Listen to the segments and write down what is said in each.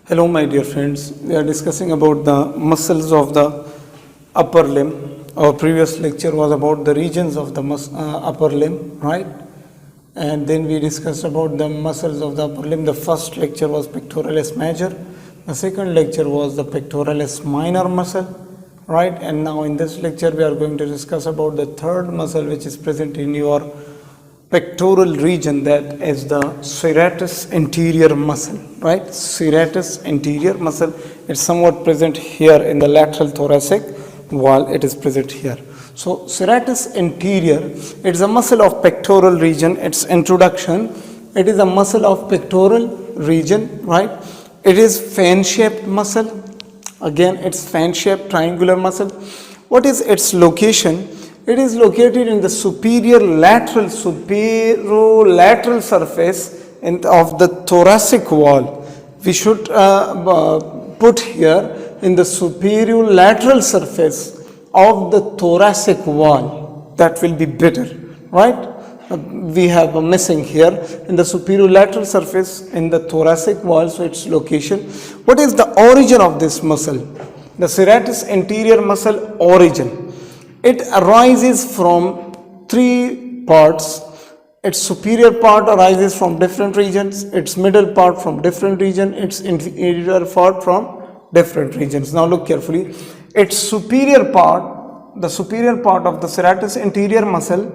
Hello my dear friends, we are discussing about the muscles of the upper limb. Our previous lecture was about the regions of the upper limb, right? And then we discussed about the muscles of the upper limb. The first lecture was pectoralis major. The second lecture was the pectoralis minor muscle, right? And now in this lecture we are going to discuss about the third muscle which is present in your pectoral region, that is the serratus anterior muscle, right? Serratus anterior muscle is somewhat present here in the lateral thoracic wall. It is present here. So serratus anterior, it's a muscle of pectoral region. Its introduction, it is a muscle of pectoral region, right? It is fan shaped muscle. Again, it's fan shaped triangular muscle. What is its location? It is located in the superior lateral surface of the thoracic wall. We should put here in the superior lateral surface of the thoracic wall. That will be better, right? We have a missing here in the superior lateral surface in the thoracic wall, so its location. What is the origin of this muscle? The serratus anterior muscle origin. It arises from three parts. Its superior part arises from different regions, its middle part from different region, its inferior part from different regions. Now look carefully. Its superior part, the superior part of the serratus anterior muscle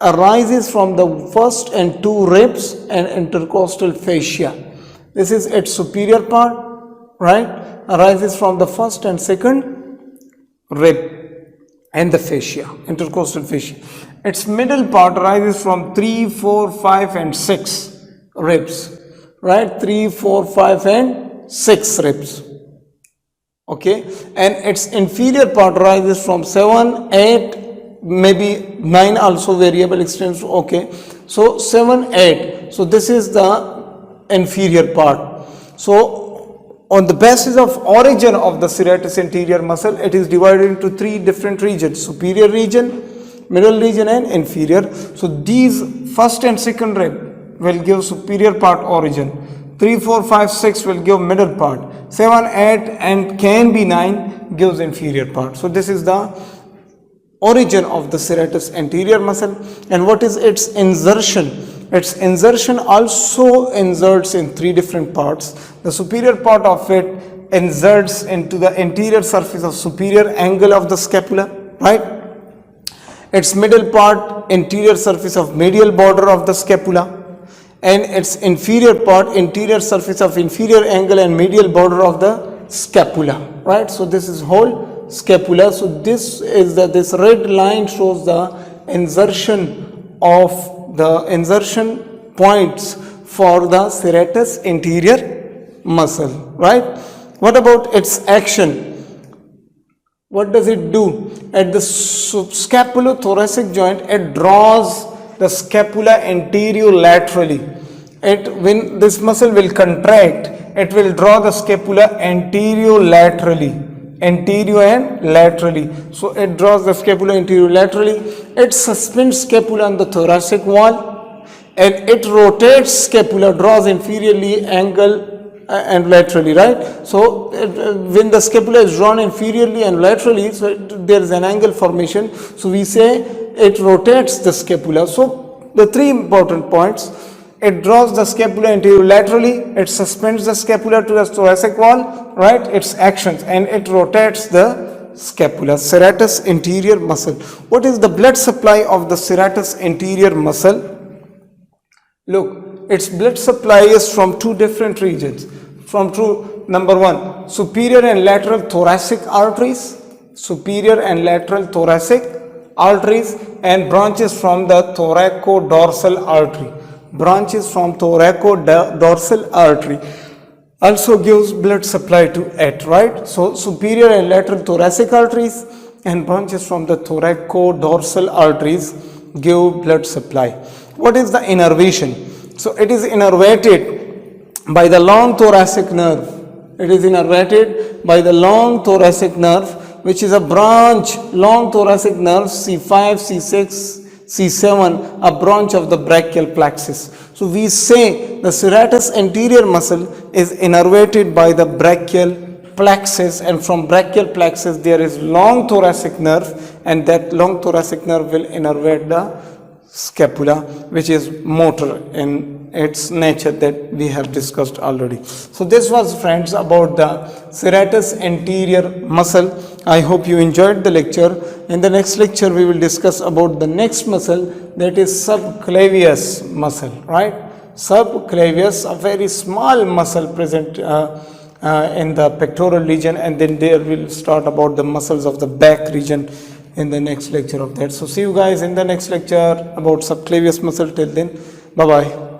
arises from the first and two ribs and intercostal fascia. This is its superior part, right? Arises from the first and second rib and the fascia, intercostal fascia. Its middle part arises from 3, 4, 5 and 6 ribs, right? 3, 4, 5 and 6 ribs. Okay, and its inferior part arises from 7, 8, maybe 9 also, variable extents. Okay, so 7, 8. So this is the inferior part. So on the basis of origin of the serratus anterior muscle, it is divided into three different regions: superior region, middle region and inferior. So these first and second rib will give superior part origin. 3, 4, 5, 6 will give middle part. 7, 8 and can be 9 gives inferior part. So this is the origin of the serratus anterior muscle. And what is its insertion? Its insertion also inserts in three different parts. The superior part of it inserts into the anterior surface of superior angle of the scapula, right? Its middle part, anterior surface of medial border of the scapula, and its inferior part, interior surface of inferior angle and medial border of the scapula, right? So this is whole scapula. So this is this red line shows the insertion of the insertion points for the serratus anterior muscle, right? What about its action? What does it do? At the scapulothoracic joint, it draws the scapula anterior laterally. When this muscle will contract, it will draw the scapula anterior laterally. Anterior and laterally. So it draws the scapula anterior laterally. It suspends scapula on the thoracic wall, and it rotates scapula, draws inferiorly angle and laterally, right? So when the scapula is drawn inferiorly and laterally, so there is an angle formation. So we say it rotates the scapula. So the three important points: it draws the scapula anterior laterally, it suspends the scapula to the thoracic wall, right? Its actions, and it rotates the scapula. Serratus anterior muscle. What is the blood supply of the serratus anterior muscle? Look, its blood supply is from two different regions. Number one, superior and lateral thoracic arteries, superior and lateral thoracic arteries, and branches from the thoracodorsal artery. Branches from thoracodorsal artery also gives blood supply to it, right? So superior and lateral thoracic arteries and branches from the thoracodorsal arteries give blood supply. What is the innervation? So it is innervated by the long thoracic nerve. It is innervated by the long thoracic nerve, which is a branch, long thoracic nerve, C5, C6, C7, a branch of the brachial plexus. So we say the serratus anterior muscle is innervated by the brachial plexus, and from brachial plexus there is long thoracic nerve, and that long thoracic nerve will innervate the scapula, which is motor in its nature that we have discussed already. So this was, friends, about the serratus anterior muscle. I hope you enjoyed the lecture. In the next lecture we will discuss about the next muscle, that is subclavius muscle, right? Subclavius, a very small muscle present in the pectoral region, and then there will start about the muscles of the back region in the next lecture of that. So see you guys in the next lecture about subclavius muscle. Till then, bye bye.